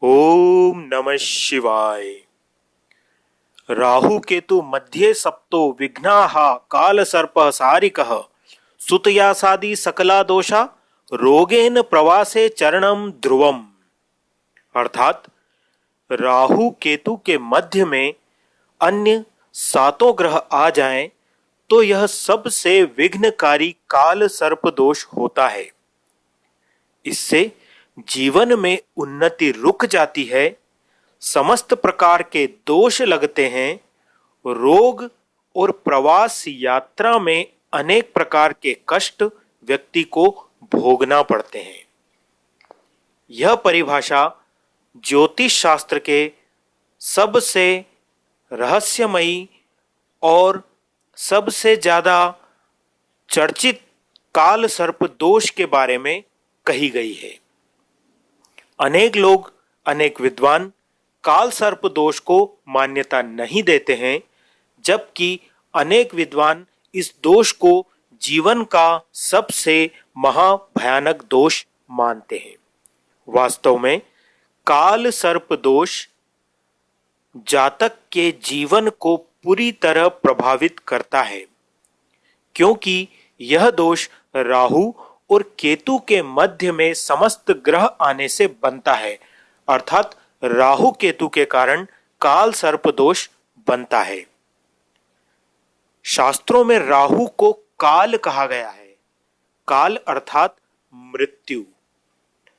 ओम नमः शिवाय। राहु केतु मध्ये सप्तो विघ्नाः काल सर्प सारिकः सुतयासादि सकला दोषा रोगेन प्रवासे चरणम ध्रुवम। अर्थात राहु केतु के मध्य में अन्य सातों ग्रह आ जाएं तो यह सबसे विघ्नकारी काल सर्प दोष होता है। इससे जीवन में उन्नति रुक जाती है, समस्त प्रकार के दोष लगते हैं, रोग और प्रवास यात्रा में अनेक प्रकार के कष्ट व्यक्ति को भोगना पड़ते हैं। यह परिभाषा ज्योतिष शास्त्र के सबसे रहस्यमयी और सबसे ज्यादा चर्चित काल सर्प दोष के बारे में कही गई है। अनेक लोग, अनेक विद्वान काल सर्प दोष को मान्यता नहीं देते हैं, जबकि अनेक विद्वान इस दोष को जीवन का सबसे महाभयानक दोष मानते हैं। वास्तव में काल सर्प दोष जातक के जीवन को पूरी तरह प्रभावित करता है, क्योंकि यह दोष राहु और केतु के मध्य में समस्त ग्रह आने से बनता है। अर्थात राहु केतु के कारण काल सर्प दोष बनता है। शास्त्रों में राहु को काल कहा गया है। काल अर्थात मृत्यु।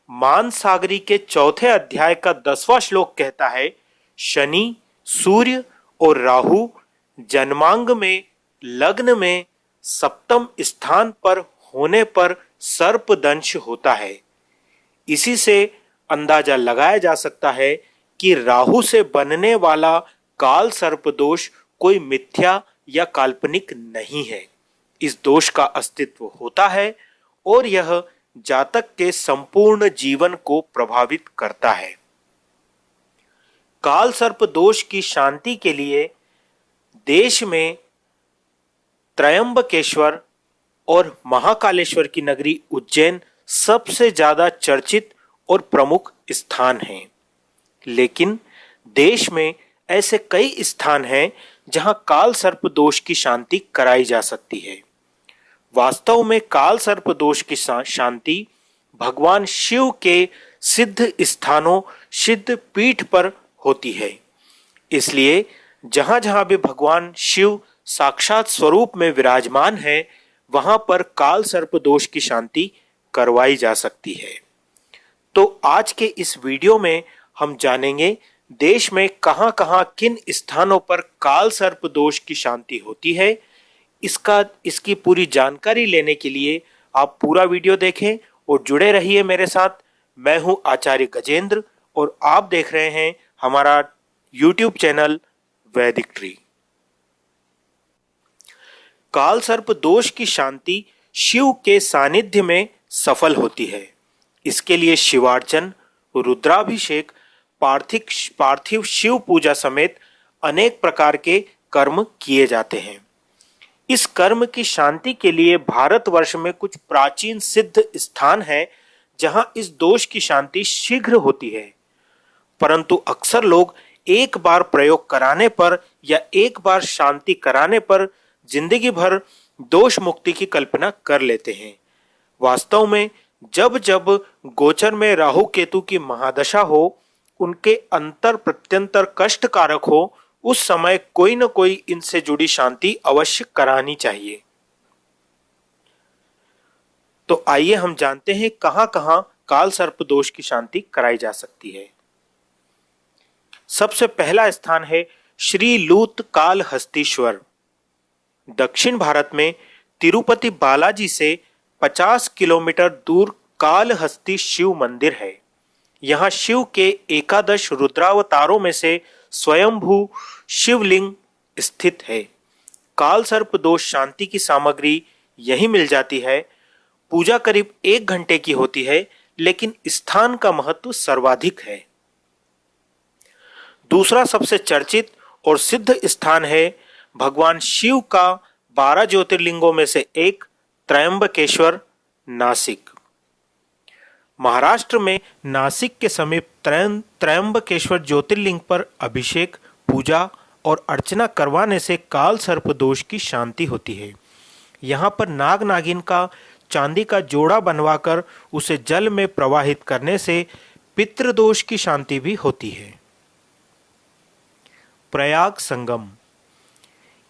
मानसागरी के चौथे अध्याय का 10वां श्लोक कहता है, शनि, सूर्य और राहु जन्मांग में लग्न में सप्तम स्थान पर होने पर सर्पदंश होता है। इसी से अंदाजा लगाया जा सकता है कि राहु से बनने वाला काल सर्प दोष कोई मिथ्या या काल्पनिक नहीं है। इस दोष का अस्तित्व होता है और यह जातक के संपूर्ण जीवन को प्रभावित करता है। काल सर्प दोष की शांति के लिए देश में त्रयंबकेश्वर और महाकालेश्वर की नगरी उज्जैन सबसे ज्यादा चर्चित और प्रमुख स्थान हैं। लेकिन देश में ऐसे कई स्थान हैं जहां काल सर्प दोष की शांति कराई जा सकती है। वास्तव में काल सर्प दोष की शांति भगवान शिव के सिद्ध स्थानों, सिद्ध पीठ पर होती है। इसलिए जहां जहां भी भगवान शिव साक्षात स्वरूप में विराजमान है, वहां पर काल सर्प दोष की शांति करवाई जा सकती है। तो आज के इस वीडियो में हम जानेंगे देश में कहां कहां किन स्थानों पर काल सर्प दोष की शांति होती है। इसकी पूरी जानकारी लेने के लिए आप पूरा वीडियो देखें और जुड़े रहिए मेरे साथ। मैं हूं आचार्य गजेंद्र और आप देख रहे हैं हमारा YouTube चैनल वैदिक ट्री। काल सर्प दोष की शांति शिव के सानिध्य में सफल होती है। इसके लिए शिवार्चन, रुद्राभिषेक, पार्थिव शिव पूजा समेत अनेक प्रकार के कर्म किए जाते हैं। इस कर्म की शांति के लिए भारतवर्ष में कुछ प्राचीन सिद्ध स्थान हैं जहां इस दोष की शांति शीघ्र होती है, परंतु अक्सर लोग एक बार प्रयोग कराने पर या एक बार शांति कराने पर जिंदगी भर दोष मुक्ति की कल्पना कर लेते हैं। वास्तव में जब जब गोचर में राहु केतु की महादशा हो, उनके अंतर प्रत्यंतर कष्टकारक हो, उस समय कोई न कोई इनसे जुड़ी शांति अवश्य करानी चाहिए। तो आइए हम जानते हैं कहां कहां काल सर्प दोष की शांति कराई जा सकती है। सबसे पहला स्थान है श्री लूत काल हस्तीश्वर। दक्षिण भारत में तिरुपति बालाजी से 50 किलोमीटर दूर कालहस्ती शिव मंदिर है। यहाँ शिव के एकादश रुद्रावतारों में से स्वयंभू शिवलिंग स्थित है। काल सर्प दोष शांति की सामग्री यही मिल जाती है। पूजा करीब 1 घंटे की होती है, लेकिन स्थान का महत्व सर्वाधिक है। दूसरा सबसे चर्चित और सिद्ध स्थान है भगवान शिव का 12 ज्योतिर्लिंगों में से एक त्रयंबकेश्वर, नासिक। महाराष्ट्र में नासिक के समीप त्रयंबकेश्वर ज्योतिर्लिंग पर अभिषेक, पूजा और अर्चना करवाने से काल सर्प दोष की शांति होती है। यहाँ पर नाग नागिन का चांदी का जोड़ा बनवाकर उसे जल में प्रवाहित करने से पितृदोष की शांति भी होती है। प्रयाग संगम।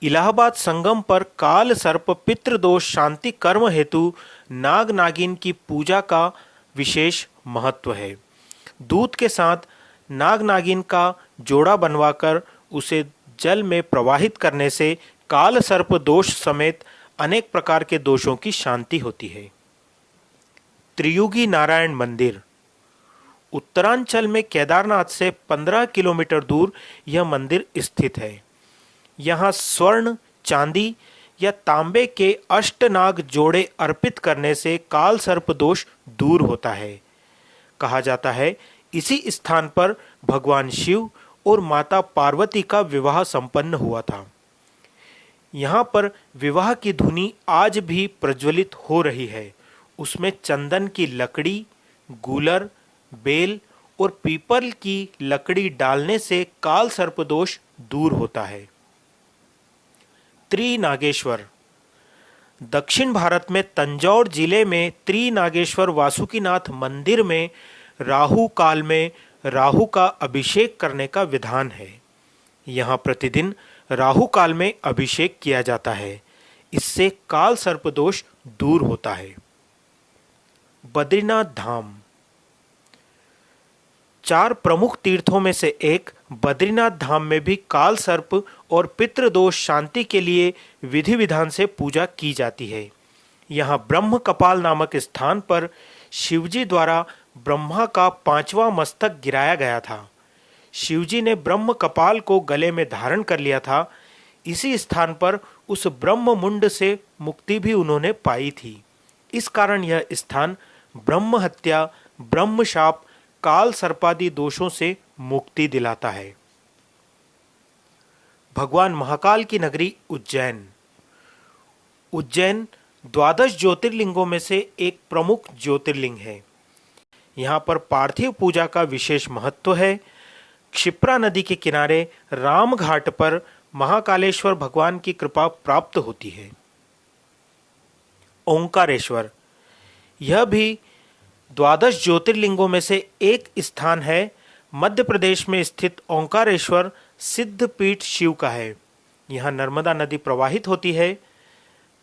इलाहाबाद संगम पर काल सर्प पितृदोष शांति कर्म हेतु नाग नागिन की पूजा का विशेष महत्व है। दूध के साथ नाग नागिन का जोड़ा बनवाकर उसे जल में प्रवाहित करने से काल सर्प दोष समेत अनेक प्रकार के दोषों की शांति होती है। त्रियुगी नारायण मंदिर। उत्तरांचल में केदारनाथ से 15 किलोमीटर दूर यह मंदिर स्थित है। यहाँ स्वर्ण, चांदी या तांबे के अष्टनाग जोड़े अर्पित करने से काल सर्प दोष दूर होता है। कहा जाता है इसी स्थान पर भगवान शिव और माता पार्वती का विवाह संपन्न हुआ था। यहाँ पर विवाह की धुनी आज भी प्रज्वलित हो रही है। उसमें चंदन की लकड़ी, गूलर, बेल और पीपल की लकड़ी डालने से काल सर्प दोष दूर होता है। त्रिनागेश्वर। दक्षिण भारत में तंजौर जिले में त्रिनागेश्वर वासुकीनाथ मंदिर में राहु काल में राहु का अभिषेक करने का विधान है। यहाँ प्रतिदिन राहु काल में अभिषेक किया जाता है। इससे काल सर्प दोष दूर होता है। बद्रीनाथ धाम। 4 प्रमुख तीर्थों में से एक बद्रीनाथ धाम में भी काल सर्प और पितृदोष शांति के लिए विधि विधान से पूजा की जाती है। यहाँ ब्रह्म कपाल नामक स्थान पर शिवजी द्वारा ब्रह्मा का 5वां मस्तक गिराया गया था। शिवजी ने ब्रह्म कपाल को गले में धारण कर लिया था। इसी स्थान पर उस ब्रह्म मुंड से मुक्ति भी उन्होंने पाई थी। इस कारण यह स्थान ब्रह्म हत्या, ब्रह्म शाप, काल सर्पादि दोषों से मुक्ति दिलाता है। भगवान महाकाल की नगरी उज्जैन। उज्जैन 12 ज्योतिर्लिंगों में से एक प्रमुख ज्योतिर्लिंग है। यहाँ पर पार्थिव पूजा का विशेष महत्व है। क्षिप्रा नदी के किनारे राम घाट पर महाकालेश्वर भगवान की कृपा प्राप्त होती है। ओंकारेश्वर। यह भी 12 ज्योतिर्लिंगों में से एक स्थान है। मध्य प्रदेश में स्थित ओंकारेश्वर सिद्ध पीठ शिव का है। यहाँ नर्मदा नदी प्रवाहित होती है।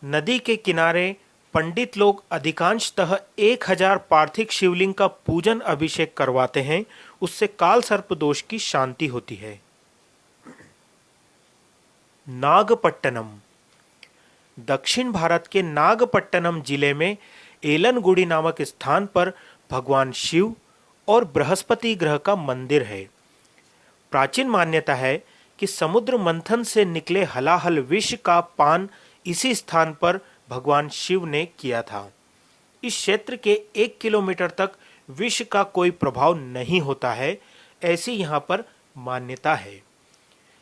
नदी के किनारे पंडित लोग अधिकांशतः 1000 पार्थिव शिवलिंग का पूजन अभिषेक करवाते हैं। उससे काल सर्प दोष की शांति होती है। नागपट्टनम। दक्षिण भारत के नागपट्टनम जिले में एलनगुडी नामक स्थान पर भगवान शिव और बृहस्पति ग्रह का मंदिर है। प्राचीन मान्यता है कि समुद्र मंथन से निकले हलाहल विष का पान इसी स्थान पर भगवान शिव ने किया था। इस क्षेत्र के 1 किलोमीटर तक विष का कोई प्रभाव नहीं होता है, ऐसी यहाँ पर मान्यता है।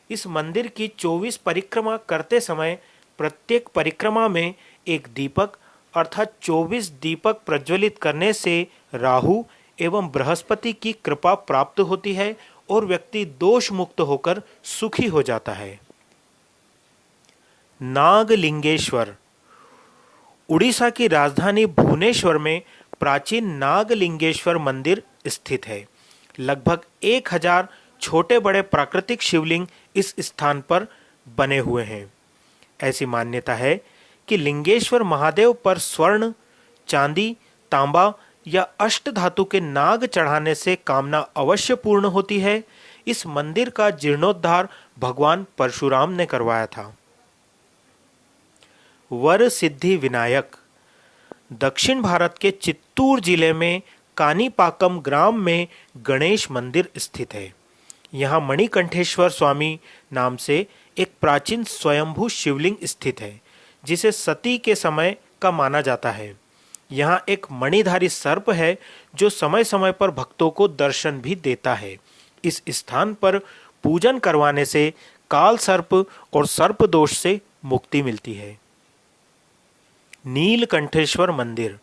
इस मंदिर की 24 परिक्रमा करते समय प्रत्येक परिक्रमा में एक दीपक अर्थात 24 दीपक प्रज्वलित करने से राहु एवं बृहस्पति की कृपा प्राप्त होती है और व्यक्ति दोष मुक्त होकर सुखी हो जाता है। नागलिंगेश्वर। उड़ीसा की राजधानी भुवनेश्वर में प्राचीन नागलिंगेश्वर मंदिर स्थित है। लगभग 1000 छोटे बड़े प्राकृतिक शिवलिंग इस स्थान पर बने हुए हैं। ऐसी मान्यता है कि लिंगेश्वर महादेव पर स्वर्ण, चांदी, तांबा या अष्ट धातु के नाग चढ़ाने से कामना अवश्य पूर्ण होती है। इस मंदिर का जीर्णोद्धार भगवान परशुराम ने करवाया था। वर सिद्धि विनायक। दक्षिण भारत के चित्तूर जिले में कानीपाकम ग्राम में गणेश मंदिर स्थित है। यहाँ मणिकंठेश्वर स्वामी नाम से एक प्राचीन स्वयंभू शिवलिंग स्थित है, जिसे सती के समय का माना जाता है। यहाँ एक मणिधारी सर्प है जो समय समय पर भक्तों को दर्शन भी देता है। इस स्थान पर पूजन करवाने से काल सर्प और सर्प दोष से मुक्ति मिलती है। नीलकंठेश्वर मंदिर।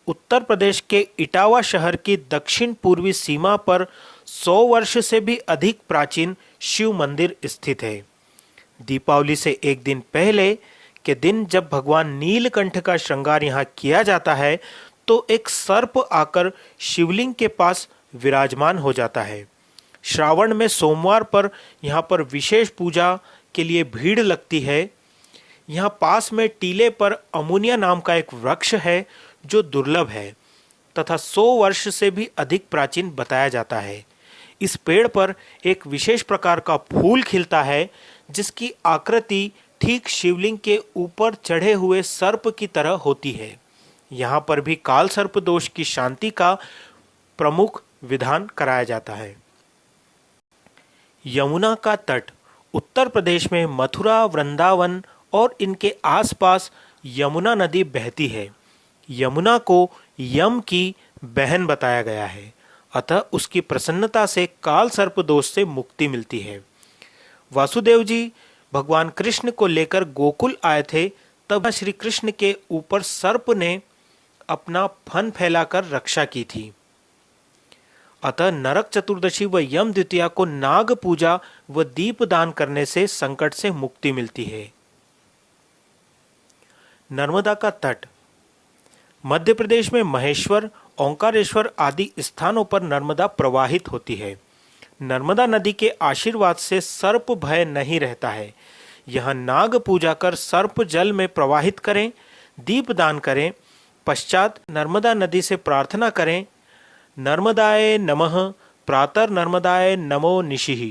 उत्तर प्रदेश के इटावा शहर की दक्षिण पूर्वी सीमा पर 100 वर्ष से भी अधिक प्राचीन शिव मंदिर स्थित है। दीपावली से एक दिन पहले के दिन जब भगवान नीलकंठ का श्रृंगार यहाँ किया जाता है तो एक सर्प आकर शिवलिंग के पास विराजमान हो जाता है। श्रावण में सोमवार पर यहाँ पर विशेष पूजा के लिए भीड़ लगती है। यहाँ पास में टीले पर अमुनिया नाम का एक वृक्ष है जो दुर्लभ है तथा 100 वर्ष से भी अधिक प्राचीन बताया जाता है। इस पेड़ पर एक विशेष प्रकार का फूल खिलता है जिसकी आकृति ठीक शिवलिंग के ऊपर चढ़े हुए सर्प की तरह होती है। यहाँ पर भी काल सर्प दोष की शांति का प्रमुख विधान कराया जाता है। यमुना का तट उत्तर प्रदेश में मथुरा, वृंदावन और इनके आसपास यमुना नदी बहती है। यमुना को यम की बहन बताया गया है, अतः उसकी प्रसन्नता से काल सर्प दोष से मुक्ति मिलती है। वासुदेव जी भगवान कृष्ण को लेकर गोकुल आए थे, तब श्री कृष्ण के ऊपर सर्प ने अपना फन फैलाकर रक्षा की थी। अतः नरक चतुर्दशी व यम द्वितीया को नाग पूजा व दीप दान करने से संकट से मुक्ति मिलती है। नर्मदा का तट मध्य प्रदेश में महेश्वर, ओंकारेश्वर आदि स्थानों पर नर्मदा प्रवाहित होती है। नर्मदा नदी के आशीर्वाद से सर्प भय नहीं रहता है। यह नाग पूजा कर सर्प जल में प्रवाहित करें, दीप दान करें, पश्चात नर्मदा नदी से प्रार्थना करें, नर्मदाय नमः, प्रातः नर्मदाय नमो निशिः,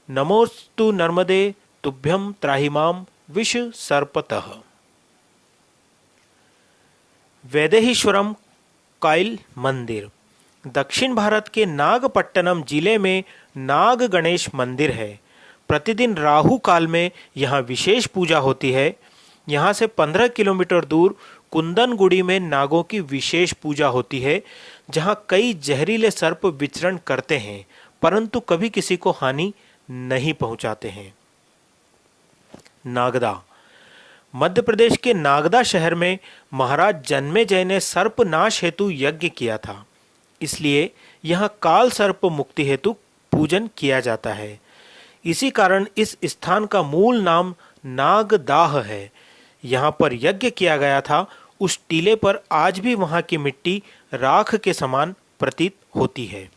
नमोस्तु नर्मदे तुभ्यं त्राहि मां विष सर्पतः। वैदेहीश्वरम काइल मंदिर दक्षिण भारत के नागपट्टनम जिले में नाग गणेश मंदिर है। प्रतिदिन राहु काल में यहाँ विशेष पूजा होती है। यहाँ से 15 किलोमीटर दूर कुंदनगुड़ी में नागों की विशेष पूजा होती है, जहाँ कई जहरीले सर्प विचरण करते हैं परंतु कभी किसी को हानि नहीं पहुँचाते हैं। नागदा मध्य प्रदेश के नागदा शहर में महाराज जन्मेजय ने सर्पनाश हेतु यज्ञ किया था, इसलिए यहाँ काल सर्प मुक्ति हेतु पूजन किया जाता है। इसी कारण इस स्थान का मूल नाम नागदाह है। यहाँ पर यज्ञ किया गया था। उस टीले पर आज भी वहाँ की मिट्टी राख के समान प्रतीत होती है।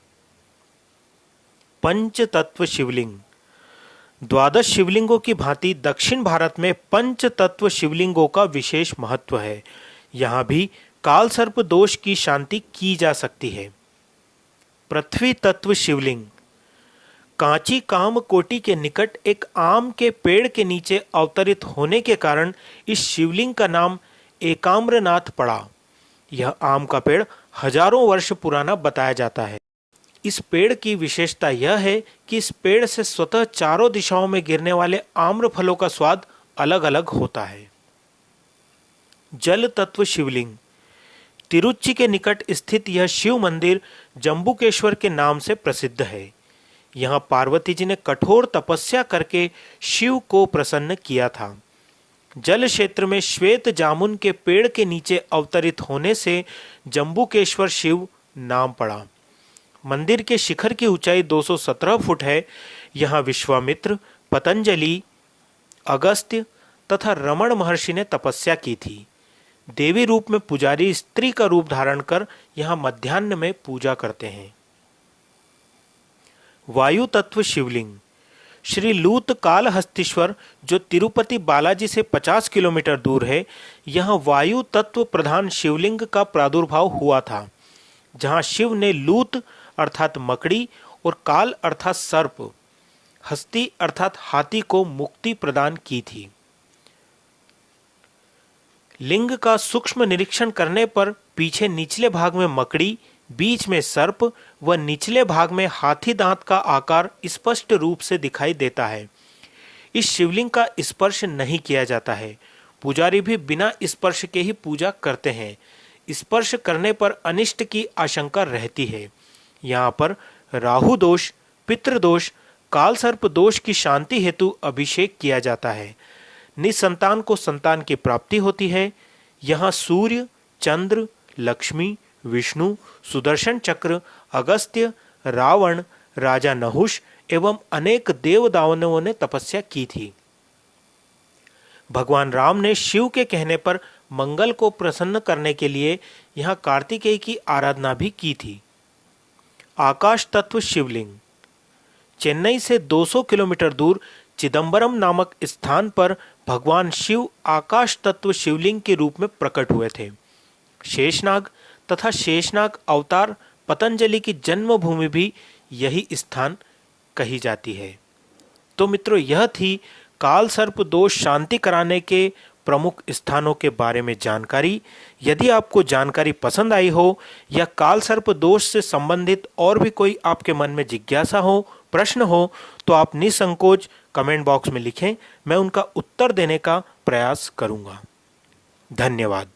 पंच तत्व शिवलिंग 12 शिवलिंगों की भांति दक्षिण भारत में पंच तत्व शिवलिंगों का विशेष महत्व है। यहाँ भी काल सर्प दोष की शांति की जा सकती है। पृथ्वी तत्व शिवलिंग कांची काम कोटी के निकट एक आम के पेड़ के नीचे अवतरित होने के कारण इस शिवलिंग का नाम एकाम्रनाथ पड़ा। यह आम का पेड़ हजारों वर्ष पुराना बताया जाता है। इस पेड़ की विशेषता यह है कि इस पेड़ से स्वतः चारों दिशाओं में गिरने वाले आम्र फलों का स्वाद अलग अलग होता है। जल तत्व शिवलिंग तिरुच्ची के निकट स्थित यह शिव मंदिर जम्बुकेश्वर के नाम से प्रसिद्ध है। यहाँ पार्वती जी ने कठोर तपस्या करके शिव को प्रसन्न किया था। जल क्षेत्र में श्वेत जामुन के पेड़ के नीचे अवतरित होने से जम्बुकेश्वर शिव नाम पड़ा। मंदिर के शिखर की ऊंचाई 217 फुट है। यहाँ विश्वामित्र, पतंजलि, अगस्त्य तथा रमण महर्षि ने तपस्या की थी। देवी रूप में पुजारी स्त्री का रूप धारण कर यहाँ मध्याह्न में पूजा करते हैं। वायु तत्व शिवलिंग श्री लूत कालहस्तीश्वर जो तिरुपति बालाजी से 50 किलोमीटर दूर है, यहाँ वायु तत्व प्रधान शिवलिंग का प्रादुर्भाव हुआ था, जहाँ शिव ने लूत अर्थात मकड़ी और काल अर्थात सर्प, हस्ती अर्थात हाथी को मुक्ति प्रदान की थी। लिंग का सूक्ष्म निरीक्षण करने पर पीछे निचले भाग में मकड़ी, बीच में सर्प व निचले भाग में हाथी दांत का आकार स्पष्ट रूप से दिखाई देता है। इस शिवलिंग का स्पर्श नहीं किया जाता है। पुजारी भी बिना स्पर्श के ही पूजा करते हैं। स्पर्श करने पर अनिष्ट की आशंका रहती है। यहाँ पर राहु दोष, पितृदोष, काल सर्प दोष की शांति हेतु अभिषेक किया जाता है। निसंतान को संतान की प्राप्ति होती है। यहाँ सूर्य, चंद्र, लक्ष्मी, विष्णु, सुदर्शन चक्र, अगस्त्य, रावण, राजा नहुष एवं अनेक देव दानवों ने तपस्या की थी। भगवान राम ने शिव के कहने पर मंगल को प्रसन्न करने के लिए यहाँ कार्तिकेय की आराधना भी की थी। आकाश तत्व शिवलिंग। चेन्नई से 200 किलोमीटर दूर चिदंबरम नामक स्थान पर भगवान शिव आकाश तत्व शिवलिंग के रूप में प्रकट हुए थे। शेषनाग तथा शेषनाग अवतार पतंजलि की जन्मभूमि भी यही स्थान कही जाती है। तो मित्रों, यह थी काल सर्प दोष शांति कराने के प्रमुख स्थानों के बारे में जानकारी। यदि आपको जानकारी पसंद आई हो या काल सर्प दोष से संबंधित और भी कोई आपके मन में जिज्ञासा हो, प्रश्न हो, तो आप निसंकोच कमेंट बॉक्स में लिखें, मैं उनका उत्तर देने का प्रयास करूंगा। धन्यवाद।